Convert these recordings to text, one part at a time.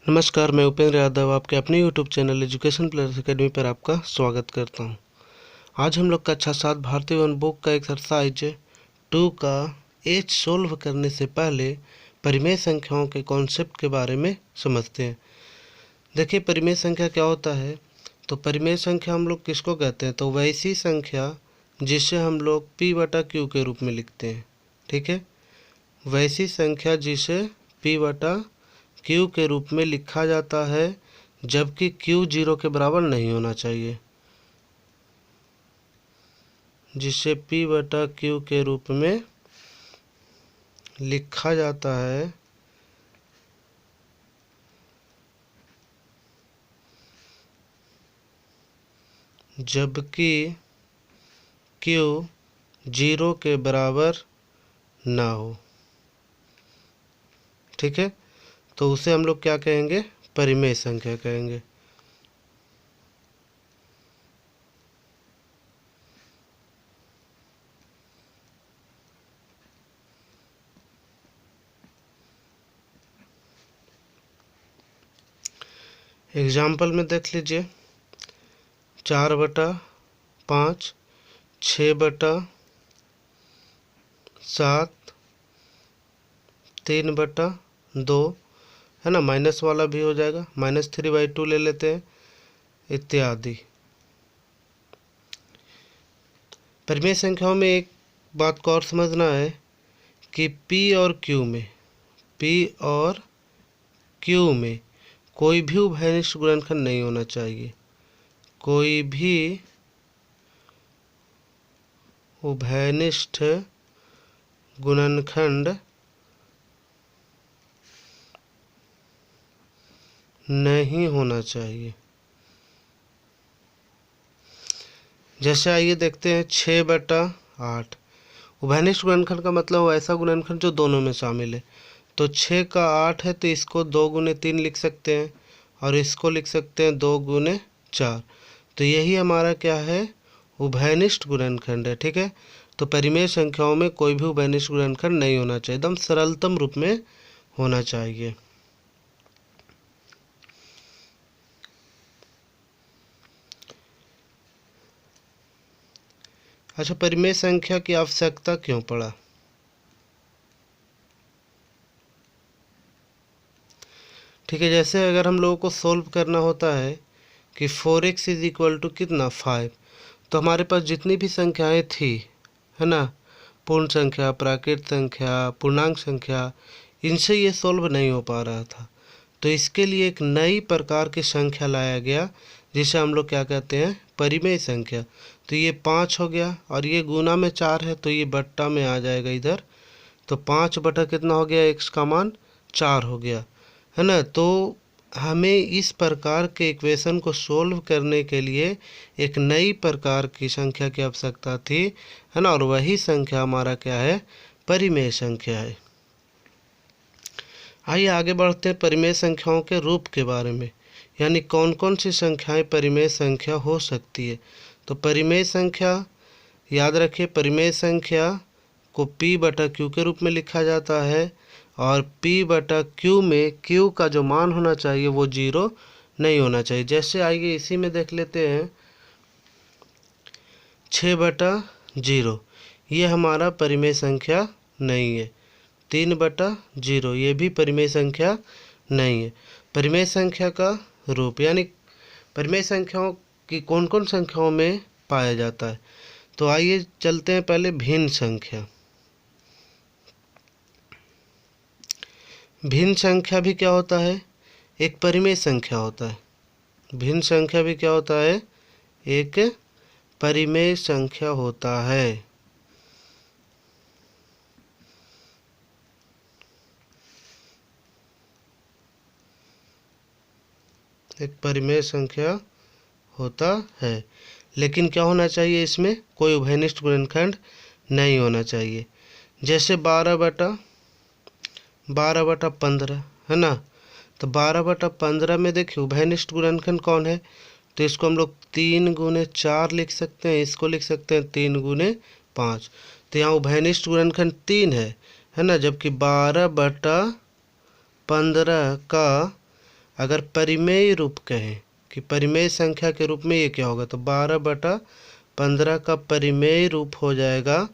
नमस्कार, मैं उपेंद्र यादव आपके अपने YouTube channel education plus academy पर आपका स्वागत करता हूं। आज हम लोग कक्षा 7 भारतीय वन बुक का एक्सरसाइज 2 का एच सोल्व करने से पहले परिमेय संख्याओं के कॉन्सेप्ट के बारे में समझते हैं। देखिए, परिमेय संख्या क्या होता है। तो परिमेय संख्या हम लोग किसको कहते हैं, तो वैसी संख्या जिसे हम लोग p/q के रूप में लिखते हैं। ठीक है, वैसी संख्या जिसे p/q के रूप में लिखा जाता है जबकि q 0 के बराबर नहीं होना चाहिए। जिसे p/q के रूप में लिखा जाता है जबकि q 0 के बराबर ना हो। ठीक है, तो उसे हम लोग क्या कहेंगे, परिमेय संख्या कहेंगे। एग्जाम्पल में देख लीजिए, 4/5, 6/7, 3/2 है ना, माइनस वाला भी हो जाएगा, -3/2 ले लेते हैं इत्यादि। परिमेय संख्याओं में एक बात को और समझना है कि p और q में कोई भी उभयनिष्ठ गुणनखंड नहीं होना चाहिए। कोई भी उभयनिष्ठ गुणनखंड नहीं होना चाहिए। जैसे आइए देखते हैं 6/8। उभयनिष्ठ गुणनखंड का मतलब वो ऐसा गुणनखंड जो दोनों में शामिल है। तो 6 का 8 है तो इसको 2 गुने 3 लिख सकते हैं और इसको लिख सकते हैं 2 गुने 4। तो यही हमारा क्या है, उभयनिष्ठ गुणनखंड है। ठीक है, तो परिमेय संख्याओं में कोई भी उभयनिष्ठ गुणनखंड नहीं होना चाहिए, एकदम सरलतम रूप में होना चाहिए। अच्छा, परिमेय संख्या की आवश्यकता क्यों पड़ा। ठीक है, जैसे अगर हम लोगों को सोल्व करना होता है कि 4x = कितना 5, तो हमारे पास जितनी भी संख्याएं थी, है ना, पूर्ण संख्या, प्राकृत संख्या, पूर्णांक संख्या, इनसे ये सोल्व नहीं हो पा रहा था। तो इसके लिए एक नई प्रकार की संख्या लाया गया जिसे हम लोग क्या कहते हैं, परिमेय संख्या। तो ये 5 हो गया और ये गुना में 4 है तो ये बट्टा में आ जाएगा इधर। तो 5 कितना हो गया, x का मान 4 हो गया, है ना। तो हमें इस प्रकार के इक्वेशन को सोल्व करने के लिए एक नई प्रकार की संख्या की आवश्यकता थी, है ना, और वही संख्या हमारा क्या है, परिमेय संख्या है। आइए आगे बढ़ते हैं परिमेय संख्याओं के रूप के बारे में, यानी कौन कौन सी संख्याएं परिमेय संख्या हो सकती है। तो परिमेय संख्या याद रखिए, परिमेय संख्या को p/q के रूप में लिखा जाता है और p/q में q का जो मान होना चाहिए वो 0 नहीं होना चाहिए। जैसे आइए इसी में देख लेते हैं 6/0, ये हमारा परिमेय संख्या नहीं है। 3/0, ये भी परिमेय संख्या नहीं है। परिमेय संख्या का रूप, यानी परिमेय संख्याओं की कौन कौन संख्याओं में पाया जाता है। तो आइए चलते हैं पहले भिन्न संख्या। भिन्न संख्या भी क्या होता है, एक परिमेय संख्या होता है। भिन्न संख्या भी क्या होता है, एक परिमेय संख्या होता है। एक परिमेय संख्या होता है, लेकिन क्या होना चाहिए, इसमें कोई उभयनिष्ठ गुणनखंड नहीं होना चाहिए। जैसे 12/15 है ना, तो 12/15 में देखिए उभयनिष्ठ गुणनखंड कौन है, तो इसको हम लोग 3 गुने 4 लिख सकते हैं, इसको लिख सकते हैं 3 गुने 5। तो यहाँ उभयनिष्ठ गुणनखंड 3 है ना, जबकि 12/15 का अगर परिमेय रूप कहें कि परिमेय संख्या के रूप में ये क्या होगा, तो 12/15 का परिमेय रूप हो जाएगा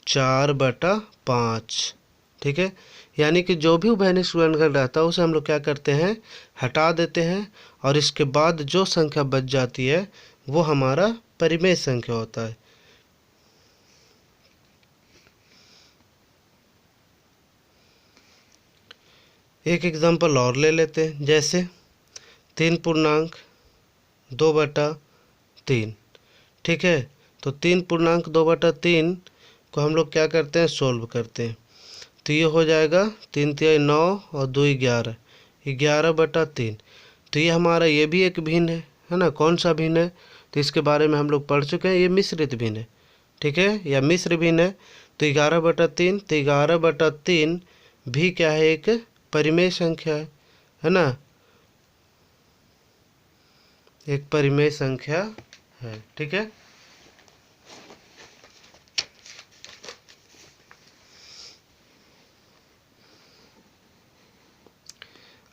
4/5। ठीक है, यानी कि जो भी उभयनिष्ठ गुणनखंड रहता है उसे हम लोग क्या करते हैं, हटा देते हैं, और इसके बाद जो संख्या बच जाती है वो हमारा परिमेय संख्या होता है। एक एग्जांपल और ले लेते हैं, जैसे 3.2/3। ठीक है, तो 3.2/3 को हम लोग क्या करते हैं, सोल्व करते हैं। तो ये हो जाएगा 3×3 9 और 2 11, 11/3। तो ये हमारा ये भी एक भिन्न है ना। कौन सा भिन्न है, तो इसके बारे में हम लोग पढ़ चुके हैं, ये मिश्रित भिन्न है। ठीक है, या मिश्र भिन्न है। तो 11/3, तो 11/3 भी क्या है, एक परिमेय संख्या है ना, एक परिमेय संख्या है। ठीक है,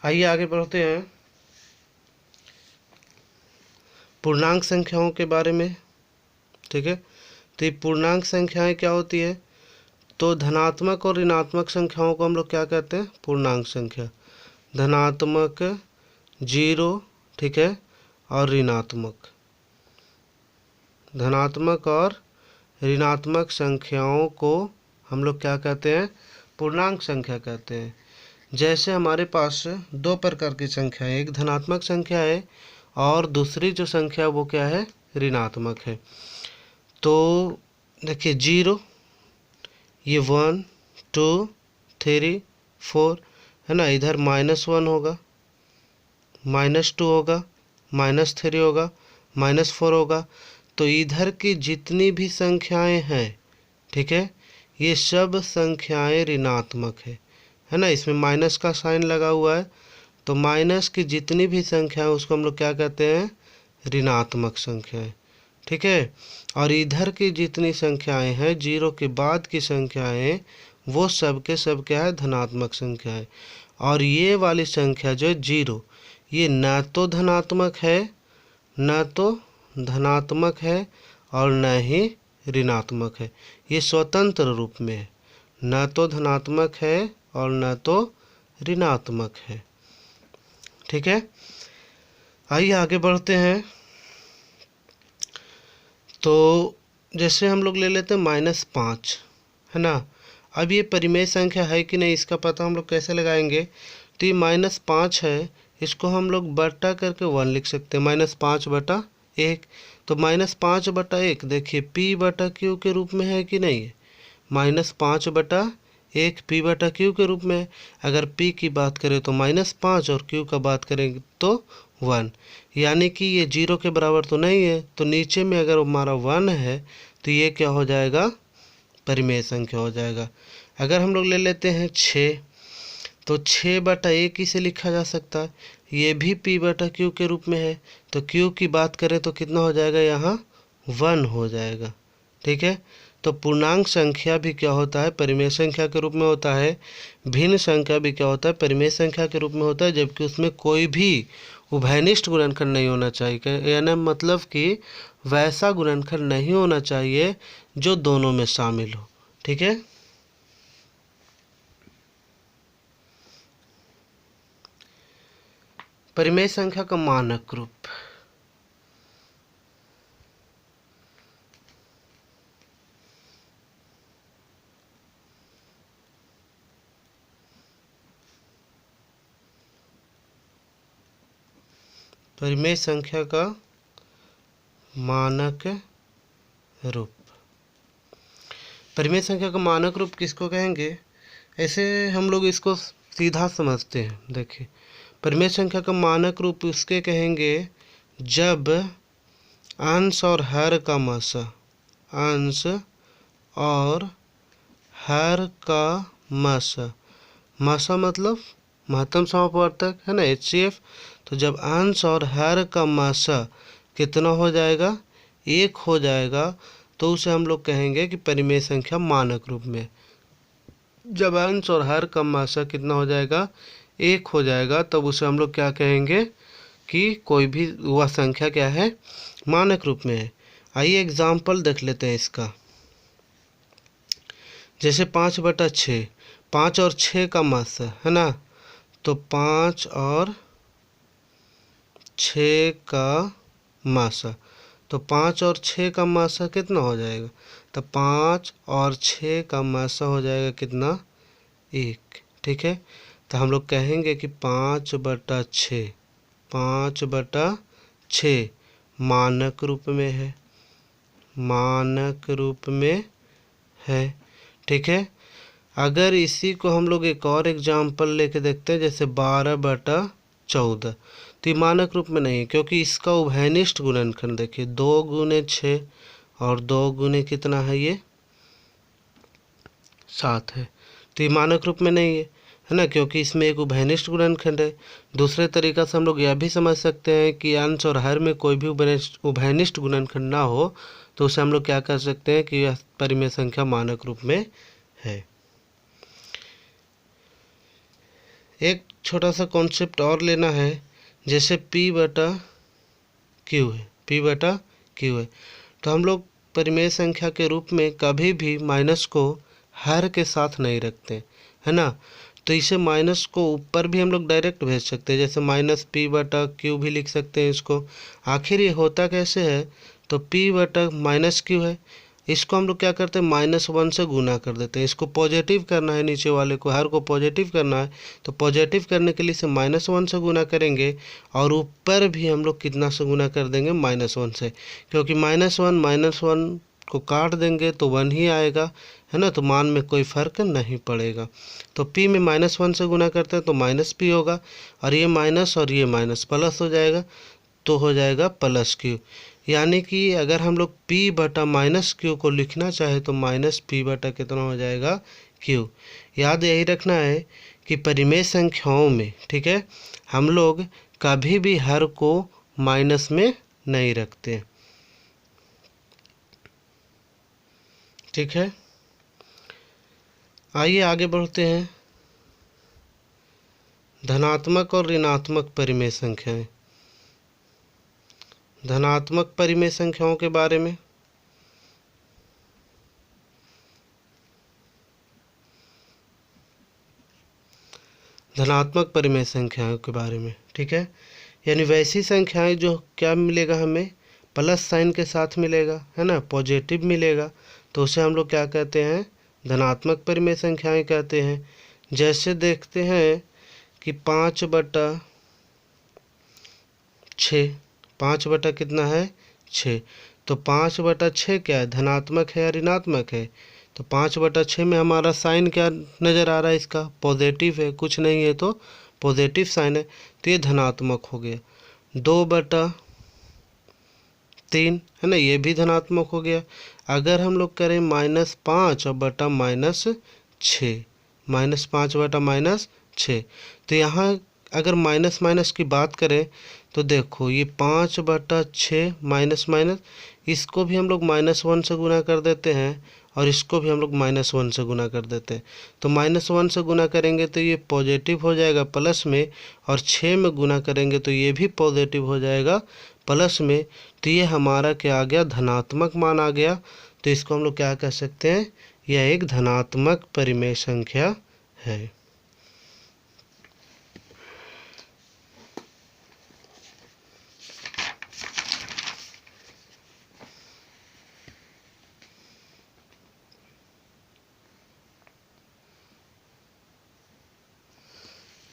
आइए आगे बढ़ते हैं पूर्णांक संख्याओं के बारे में। ठीक है, तो ये पूर्णांक संख्याएं क्या होती है, तो धनात्मक और ऋणात्मक संख्याओं को हम लोग क्या कहते हैं, पूर्णांक संख्या। धनात्मक 0, ठीक है, और ऋणात्मक, धनात्मक और ऋणात्मक संख्याओं को हम लोग क्या कहते हैं, पूर्णांक संख्या कहते हैं। जैसे हमारे पास दो प्रकार की संख्या है, एक धनात्मक संख्या है और दूसरी जो संख्या वो क्या है, ऋणात्मक है। तो देखिए 0, ये 1 2 3 4 है ना, इधर -1 होगा, -2 होगा, -3 होगा, -4 होगा। तो इधर की जितनी भी संख्याएं हैं, ठीक है, ये सब संख्याएं ऋणात्मक है ना। इसमें माइनस का साइन लगा हुआ है, तो माइनस की जितनी भी संख्या है उसको हम लोग क्या कहते हैं, ऋणात्मक संख्याएं। ठीक है, और इधर की जितनी संख्याएं हैं, 0 के बाद की संख्याएं, वो सब के सब क्या है, धनात्मक संख्या है। और ये वाली संख्या जो है 0, ये न तो धनात्मक है, न तो धनात्मक है, और न ही ऋणात्मक है। ये स्वतंत्र रूप में है, न तो धनात्मक है और न तो ऋणात्मक है। ठीक है, आइए आगे बढ़ते हैं। तो जैसे हम लोग ले लेते हैं -5 है ना। अब ये परिमेय संख्या है कि नहीं, इसका पता हम लोग कैसे लगाएंगे, तो ये -5 है, इसको हम लोग बटा करके 1 लिख सकते हैं, -5/1। तो -5/1 देखिए P/Q के रूप में है कि नहीं है, -5/1 P/Q के रूप में है। अगर P की बात करें तो -5 और Q का बात करेंगे तो 1, यानी कि ये 0 के बराबर तो नहीं है। तो नीचे में अगर हमारा 1 है तो ये क्या हो जाएगा, परिमेय संख्या हो जाएगा। अगर हम लोग ले लेते हैं 6, तो 6/1 इसे लिखा जा सकता है, ये भी P/Q के रूप में है। तो Q की बात करें तो कितना हो जाएगा, यहाँ 1 हो जाएगा। ठीक है, तो पूर्णांक संख्या भी क्या होता है, परिमेय संख्या के रूप में होता है। भिन्न संख्या भी क्या होता है, परिमेय संख्या के रूप में होता है, जबकि उसमें कोई भी उभयनिष्ठ गुणनखंड नहीं होना चाहिए, यानी मतलब कि वैसा गुणनखंड नहीं होना चाहिए जो दोनों में शामिल हो। ठीक है, परिमेय संख्या का मानक रूप। परिमेय संख्या का मानक रूप, परिमेय संख्या का मानक रूप किसको कहेंगे, ऐसे हम लोग इसको सीधा समझते हैं। देखिए परिमेय संख्या का मानक रूप उसके कहेंगे जब अंश और हर का मासा, अंश और हर का मासा, मासा मतलब महत्तम समापवर्तक है ना, HCF। तो जब अंश और हर का मासा कितना हो जाएगा, 1 हो जाएगा, तो उसे हम लोग कहेंगे कि परिमेय संख्या मानक रूप में। जब अंश और हर का मासा कितना हो जाएगा, 1 हो जाएगा तब उसे हम लोग क्या कहेंगे कि कोई भी वह संख्या क्या है, मानक रूप में है। आइए एग्जाम्पल देख लेते हैं इसका। जैसे 5/6, 5 और 6 का मासा है ना, तो 5 और 6 का मासा, तो 5 और 6 का मासा कितना हो जाएगा, तो 5 और 6 का मासा हो जाएगा कितना, 1। ठीक है, तो हम लोग कहेंगे कि 5/6, 5/6 मानक रूप में है, मानक रूप में है। ठीक है, अगर इसी को हम लोग एक और एग्जाम्पल लेके देखते हैं, जैसे 12/14, तो ये मानक रूप में नहीं है क्योंकि इसका उभयनिष्ठ गुणनखंड देखिए 2 × 6 और 2 × कितना है ये 7 है, तो ये मानक रूप में नहीं है ना, क्योंकि इसमें एक उभयनिष्ठ गुणनखंड है। दूसरे तरीका से हम लोग यह भी समझ सकते हैं कि अंश और हर में कोई भी उभयनिष्ठ गुणनखंड ना हो तो उसे हम लोग क्या कर सकते हैं कि यह परिमेय संख्या मानक रूप में है। एक छोटा सा कॉन्सेप्ट और लेना है, जैसे P/Q है, P/Q है, तो हम लोग परिमेय संख्या के रूप में कभी भी माइनस को हर के साथ नहीं रखते है ना, तो इसे माइनस को ऊपर भी हम लोग डायरेक्ट भेज सकते हैं, जैसे -P/Q भी लिख सकते हैं इसको। आखिर ये होता कैसे है, तो P/-Q है, इसको हम लोग क्या करते हैं -1 से गुना कर देते हैं। इसको पॉजिटिव करना है, नीचे वाले को हर को पॉजिटिव करना है, तो पॉजिटिव करने के लिए इसे -1 से गुना करेंगे और ऊपर भी हम लोग कितना से गुना कर देंगे, -1 से, क्योंकि -1 को काट देंगे तो 1 ही आएगा है ना, तो मान में कोई फर्क नहीं पड़ेगा। तो P में -1 से गुना करते हैं तो -P होगा, और ये माइनस और ये माइनस प्लस हो जाएगा, तो हो जाएगा +Q। यानी कि अगर हम लोग P/-Q को लिखना चाहे तो -P/ कितना हो जाएगा, Q। याद यही रखना है कि परिमेय संख्याओं में, ठीक है, हम लोग कभी भी हर को माइनस में नहीं रखते। ठीक है, आइए आगे बढ़ते हैं। धनात्मक और ऋणात्मक परिमेय संख्याएं। धनात्मक परिमेय संख्याओं के बारे में, धनात्मक परिमेय संख्याओं के बारे में, ठीक है, यानी वैसी संख्याएं जो क्या मिलेगा, हमें प्लस साइन के साथ मिलेगा है ना, पॉजिटिव मिलेगा, तो उसे हम लोग क्या कहते हैं, धनात्मक परिमेय संख्याएं कहते हैं। जैसे देखते हैं कि 5/6, 5 कितना है, 6, तो 5/6 क्या है, धनात्मक है या ऋणात्मक है, तो 5/6 में हमारा साइन क्या नज़र आ रहा है, इसका पॉजिटिव है, कुछ नहीं है तो पॉजिटिव साइन है, तो ये धनात्मक हो गया। 2/3 है ना, ये भी धनात्मक हो गया। अगर हम लोग करें -5 बटा -6, -5/-6, तो यहाँ अगर माइनस माइनस की बात करें तो देखो ये 5/6 माइनस माइनस, इसको भी हम लोग -1 से गुना कर देते हैं और इसको भी हम लोग -1 से गुना कर देते हैं, तो -1 से गुना करेंगे तो ये पॉजिटिव हो जाएगा प्लस में, और 6 में गुना करेंगे तो ये भी पॉजिटिव हो जाएगा प्लस में, तो ये हमारा क्या आ गया, धनात्मक मान आ गया। तो इसको हम लोग क्या कह सकते हैं, यह एक धनात्मक परिमेय संख्या है।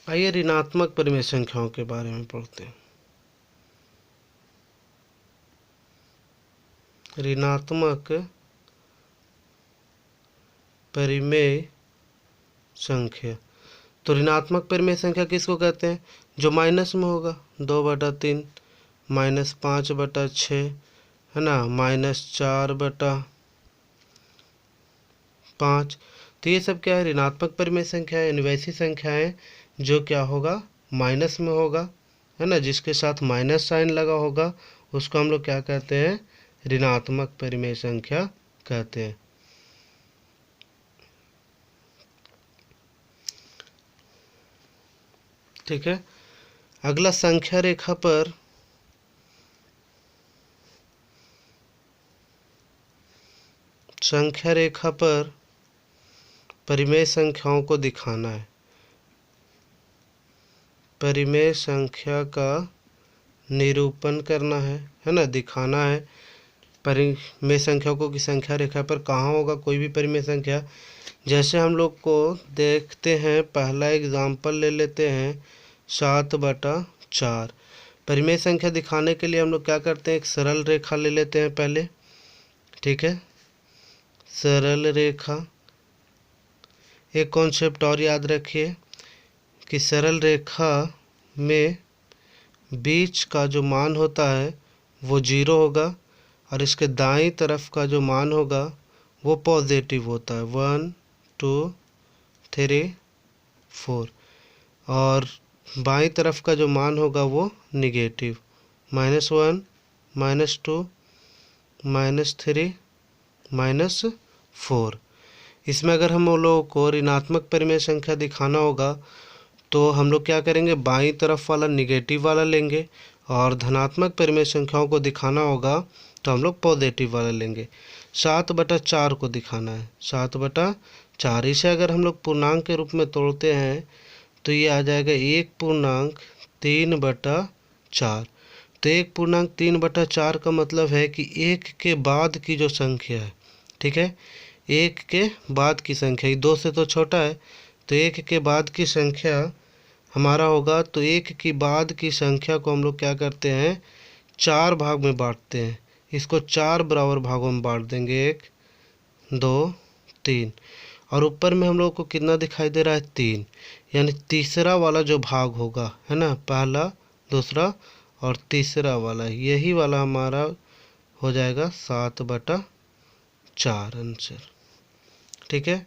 आइए ऋणात्मक परिमेय संख्याओं के बारे में पढ़ते हैं। ऋणात्मक परिमेय संख्या, तो ऋणात्मक परिमेय संख्या किसको कहते हैं, जो माइनस में होगा, 2/3, -5/6 है ना, -4/5, तो ये सब क्या है, ऋणात्मक परिमेय संख्या है, यानी वैसी संख्याएं जो क्या होगा, माइनस में होगा है ना, जिसके साथ माइनस साइन लगा होगा, उसको हम लोग क्या कहते हैं, ऋणात्मक परिमेय संख्या कहते हैं। ठीक है। अगला संख्या रेखा पर परिमेय संख्याओं को दिखाना है। परिमेय संख्या का निरूपण करना है ना, दिखाना है परिमेय संख्या को कि संख्या रेखा पर कहाँ होगा कोई भी परिमेय संख्या। जैसे हम लोग को देखते हैं, पहला एग्जाम्पल ले लेते हैं 7/4। परिमेय संख्या दिखाने के लिए हम लोग क्या करते हैं, एक सरल रेखा ले लेते हैं पहले। ठीक है, सरल रेखा। एक कॉन्सेप्ट और याद रखिए कि सरल रेखा में बीच का जो मान होता है वो 0 होगा और इसके दाईं तरफ का जो मान होगा वो पॉजिटिव होता है, 1 2 3 4, और बाईं तरफ का जो मान होगा वो निगेटिव, -1 -2 -3 -4। इसमें अगर हम लोगों को ऋणात्मक परिमेय संख्या दिखाना होगा तो हम लोग क्या करेंगे, बाईं तरफ वाला निगेटिव वाला लेंगे, और धनात्मक परिमेय संख्याओं को दिखाना होगा तो हम लोग पॉजिटिव वाला लेंगे। 7/4 को दिखाना है, 7/4। इसे अगर हम लोग पूर्णांक के रूप में तोड़ते हैं तो ये आ जाएगा 1/3/4। तो 1/3/4 का मतलब है कि 1 के बाद की जो संख्या है, ठीक है, 1 के बाद की संख्या, 2 से तो छोटा है, तो 1 के बाद की संख्या हमारा होगा। तो 1 की बाद की संख्या को हम लोग क्या करते हैं, 4 भाग में बांटते हैं। इसको 4 बराबर भागों में बांट देंगे, 1 2 3, और ऊपर में हम लोग को कितना दिखाई दे रहा है, 3, यानी तीसरा वाला जो भाग होगा, है ना, पहला दूसरा और तीसरा वाला, यही वाला हमारा हो जाएगा 7/4 आंसर। ठीक है,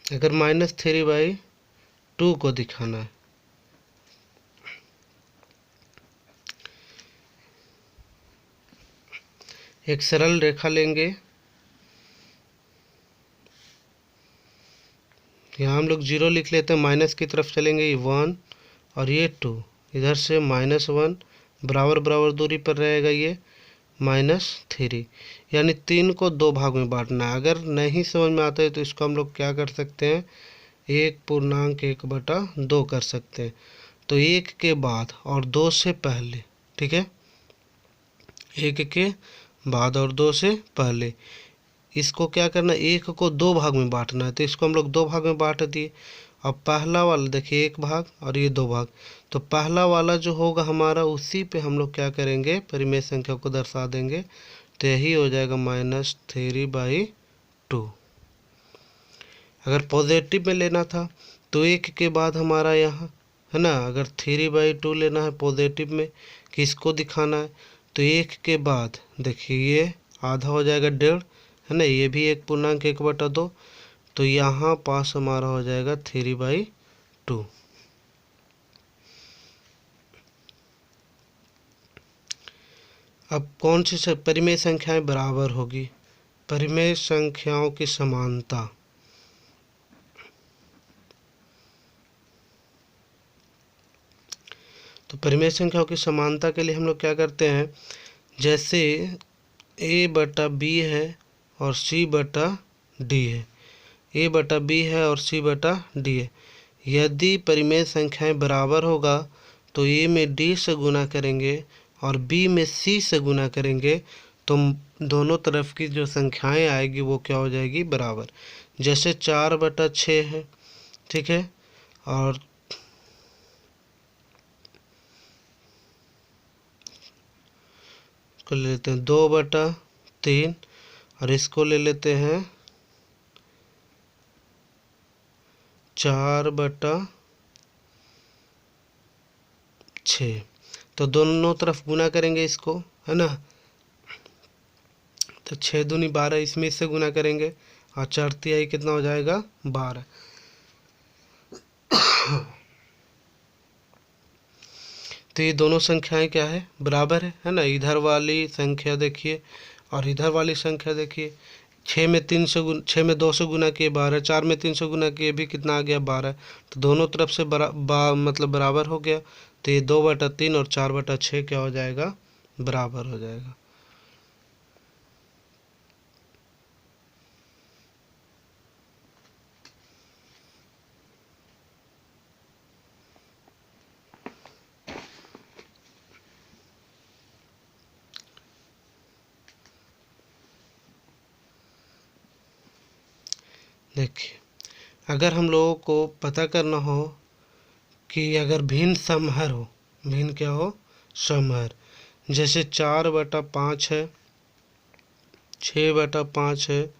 अगर -3/2 को दिखाना है, एक सरल रेखा लेंगे। यहाँ हम लोग 0 लिख लेते हैं, माइनस की तरफ चलेंगे, ये 1 और ये 2, इधर से -1, बराबर बराबर दूरी पर रहेगा ये -3, यानी 3 को 2 भाग में बांटना है। अगर नहीं समझ में आता है तो इसको हम लोग क्या कर सकते हैं, 1/1/2 कर सकते हैं। तो 1 के बाद और 2 से पहले, ठीक है, 1 के बाद और 2 से पहले इसको क्या करना है, 1 को 2 भाग में बांटना है। तो इसको हम लोग 2 भाग में बांट दिए। अब पहला वाला देखिए 1 भाग और ये 2 भाग, तो पहला वाला जो होगा हमारा, उसी पे हम लोग क्या करेंगे, परिमेय संख्या को दर्शा देंगे। तो यही हो जाएगा -3/2। अगर पॉजिटिव में लेना था तो 1 के बाद हमारा यहाँ, है ना, अगर 3/2 लेना है पॉजिटिव में, किसको दिखाना है, तो 1 के बाद देखिए ये आधा हो जाएगा 1.5, है ना, ये भी 1/1/2, तो यहाँ पास हमारा हो जाएगा 3/2। अब कौन सी परिमेय संख्याएं बराबर होगी, परिमेय संख्याओं की समानता। तो परिमेय संख्याओं की समानता के लिए हम लोग क्या करते हैं, जैसे a/b है और c/d है, a/b है और c/d है। यदि परिमेय संख्याएं बराबर होगा तो a में d से गुना करेंगे और b में c से गुना करेंगे, तो दोनों तरफ की जो संख्याएं आएगी वो क्या हो जाएगी, बराबर। जैसे 4/6 है, ठीक है, और को ले लेते हैं 2/3, और इसको ले लेते हैं 4/6। तो दोनों तरफ गुना करेंगे इसको, है ना, तो 6 दूनी 12, इसमें इससे गुना करेंगे और 4/3 कितना हो जाएगा, 12। तो ये दोनों संख्याएं क्या है, बराबर है ना। इधर वाली संख्या देखिए और इधर वाली संख्या देखिए। 6 में 2 से गुना किए 12, 4 में 3 से गुना किए भी कितना आ गया 12। तो दोनों तरफ से मतलब बराबर हो गया। तो ये 2/3 और 4/6 क्या हो जाएगा, बराबर हो जाएगा। देखिए, अगर हम लोगों को पता करना हो कि अगर भिन्न समहर हो, भिन्न क्या हो, समहर, जैसे 4/5 है, 6/5 है,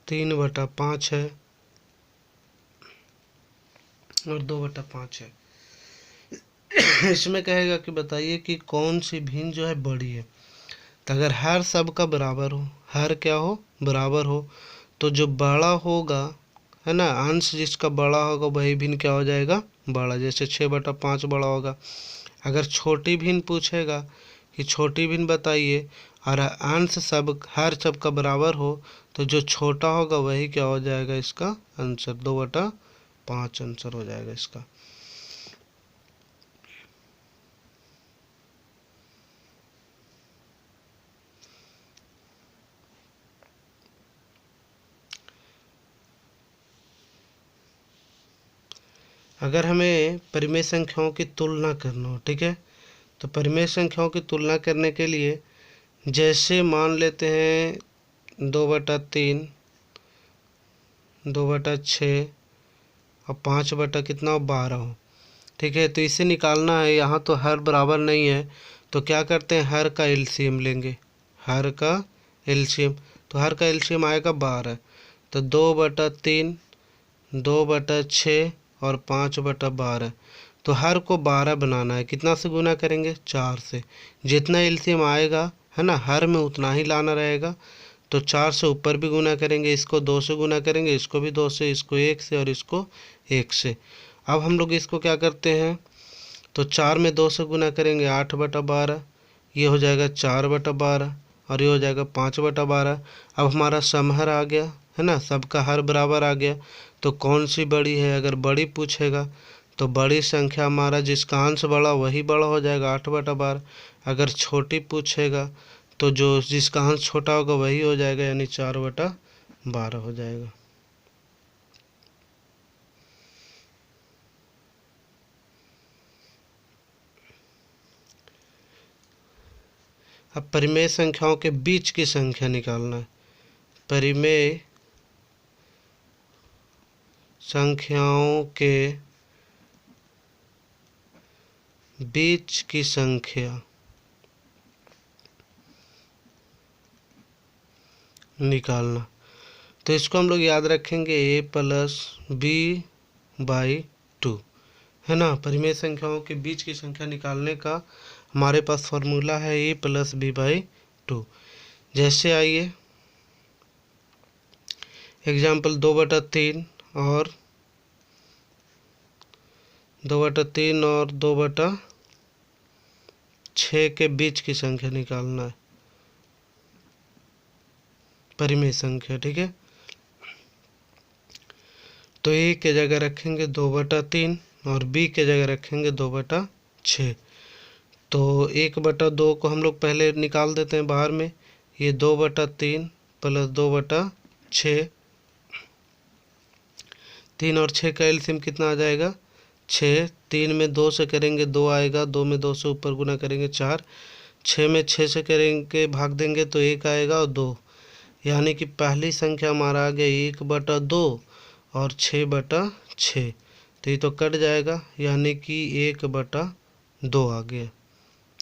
3/5 है और 2/5 है। इसमें कहेगा कि बताइए कि कौन सी भिन्न जो है बड़ी है। तो अगर हर सब का बराबर हो, हर क्या हो, बराबर हो, तो जो बड़ा होगा है ना, अंश जिसका बड़ा होगा वही भिन्न क्या हो जाएगा, बड़ा। जैसे 6/5 बड़ा होगा। अगर छोटी भिन्न पूछेगा कि छोटी भिन्न बताइए और अंश सब हर सब का बराबर हो, तो जो छोटा होगा वही क्या हो जाएगा, इसका आंसर 2/5 आंसर हो जाएगा इसका। अगर हमें परिमेय संख्याओं की तुलना करना हो, ठीक है, तो परिमेय संख्याओं की तुलना करने के लिए जैसे मान लेते हैं 2/3, 2/6 और 5 कितना 12 हो, ठीक है। तो इसे निकालना है, यहाँ तो हर बराबर नहीं है, तो क्या करते हैं, हर का एलसीएम लेंगे, हर का एलसीएम। तो हर का एलसीएम आएगा 12। तो 2/3, 2/6 और 5/12। तो हर को 12 बनाना है, कितना से गुना करेंगे, 4 से। जितना एलसीएम आएगा है ना, हर में उतना ही लाना रहेगा। तो 4 से ऊपर भी गुना करेंगे, इसको 2 से गुना करेंगे, इसको भी 2 से, इसको 1 से और इसको 1 से। अब हम लोग इसको क्या करते हैं, तो 4 में 2 से गुना करेंगे 8/12, ये हो जाएगा 4/12 और ये हो जाएगा 5/12। अब हमारा समहर आ गया है ना, सबका हर बराबर आ गया। तो कौन सी बड़ी है, अगर बड़ी पूछेगा तो बड़ी संख्या हमारा जिसका अंश बड़ा वही बड़ा हो जाएगा 8/12। अगर छोटी पूछेगा तो जो जिसका अंश छोटा होगा वही हो जाएगा, यानी 4/12 हो जाएगा। अब परिमेय संख्याओं के बीच की संख्या निकालना है। परिमेय संख्याओं के बीच की संख्या निकालना, तो इसको हम लोग याद रखेंगे a+b/2 है ना। परिमेय संख्याओं के बीच की संख्या निकालने का हमारे पास फॉर्मूला है a+b/2। जैसे आइए एग्जाम्पल 2/3 और 2/6 के बीच की संख्या निकालना है, परिमेय संख्या, ठीक है। तो ए के जगह रखेंगे 2/3 और बी के जगह रखेंगे 2/6। तो 1/2 को हम लोग पहले निकाल देते हैं बाहर में, ये 2/3 प्लस 2/6, 3 और 6 का एलसीएम कितना आ जाएगा, 6। 3 में 2 से करेंगे 2 आएगा, 2 में 2 से ऊपर गुना करेंगे 4, 6 में 6 से करेंगे भाग देंगे तो 1 आएगा और 2, यानी कि पहली संख्या हमारा आ गया 1/2 और 6/6। तो ये तो कट जाएगा, यानी कि 1/2 आ गया,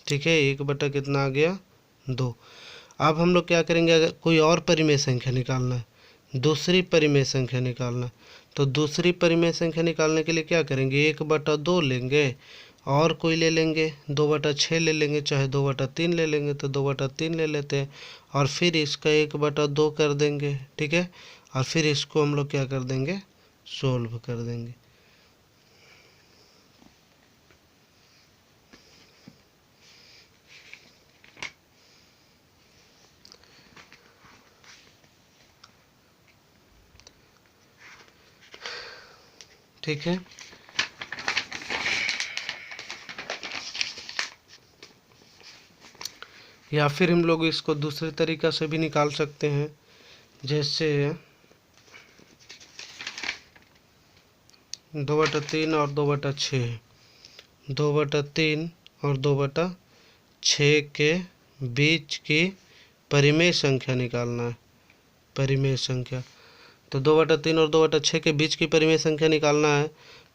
ठीक है। 1 कितना आ गया, 2। अब हम लोग क्या करेंगे, अगर कोई और परिमेय संख्या निकालना है, दूसरी परिमेय संख्या निकालना, तो दूसरी परिमेय संख्या निकालने के लिए क्या करेंगे, 1/2 लेंगे और कोई ले लेंगे 2/6 ले लेंगे, चाहे 2/3 ले लेंगे, तो 2/3 ले लेते हैं और फिर इसका 1/2 कर देंगे, ठीक है। और फिर इसको हम लोग क्या कर देंगे, सोल्व कर देंगे। ठीक है। या फिर हम लोग इसको दूसरे तरीका से भी निकाल सकते हैं, जैसे 2/3 और 2/6, 2/3 और 2/6 के बीच की परिमेय संख्या निकालना है। परिमेय संख्या, तो 2/3 और 2/6 के बीच की परिमेय संख्या निकालना है,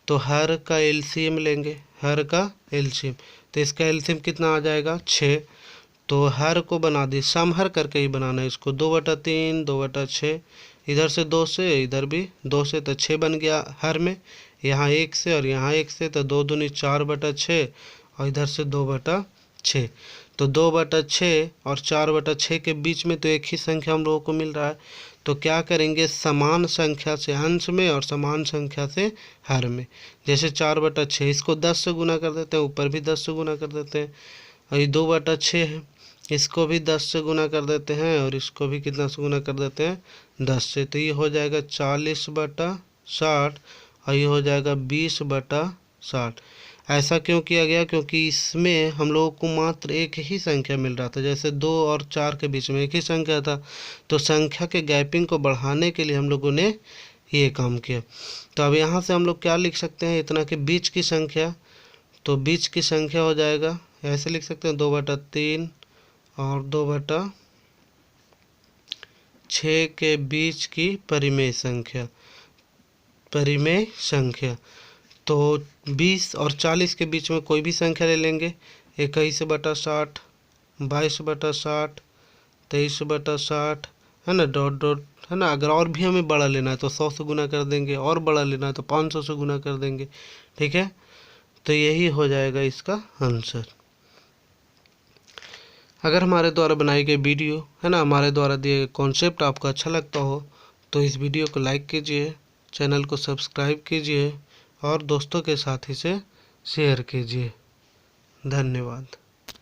तो हर का एलसीएम लेंगे, हर का एलसीएम। तो इसका एलसीएम कितना आ जाएगा? 6। तो हर को बना दी, समहर करके ही बनाना है इसको। 2/3, 2/6, इधर से 2 से, इधर भी 2 से, तो 6 बन गया हर में। यहाँ 1 से और यहाँ 1 से, तो 2 दूनी 4/6 और इधर से 2/6। तो 2/6 और 4/6 के बीच में तो एक ही संख्या हम लोगों को मिल रहा है। तो क्या करेंगे, समान संख्या से अंश में और समान संख्या से हर में। जैसे 4/6, इसको 10 से गुना कर देते हैं, ऊपर भी 10 से गुना कर देते हैं। और ये 2/6 है, इसको भी 10 से गुना कर देते हैं और इसको भी कितना से गुना कर देते हैं? 10 से। तो ये हो जाएगा 40/60 और ये हो जाएगा 20/60। ऐसा क्यों किया गया? क्योंकि इसमें हम लोगों को मात्र एक ही संख्या मिल रहा था, जैसे 2 और 4 के बीच में एक ही संख्या था। तो संख्या के गैपिंग को बढ़ाने के लिए हम लोगों ने ये काम किया। तो अब यहाँ से हम लोग क्या लिख सकते हैं, इतना के बीच की संख्या। तो बीच की संख्या हो जाएगा, ऐसे लिख सकते हैं, 2/3 और 2/6 के बीच की परिमेय संख्या। परिमेय संख्या, तो 20 और 40 के बीच में कोई भी संख्या ले लेंगे। 21/60, 22/60, 23/60, है ना, डॉट डॉट, है ना। अगर और भी हमें बड़ा लेना है तो 100 से गुना कर देंगे, और बड़ा लेना है तो 500 से गुना कर देंगे। ठीक है, तो यही हो जाएगा इसका आंसर। अगर हमारे द्वारा बनाई गई वीडियो, है ना, हमारे द्वारा दिए गए कॉन्सेप्ट आपको अच्छा लगता हो तो इस वीडियो को लाइक कीजिए, चैनल को सब्सक्राइब कीजिए और दोस्तों के साथ इसे शेयर कीजिए। धन्यवाद।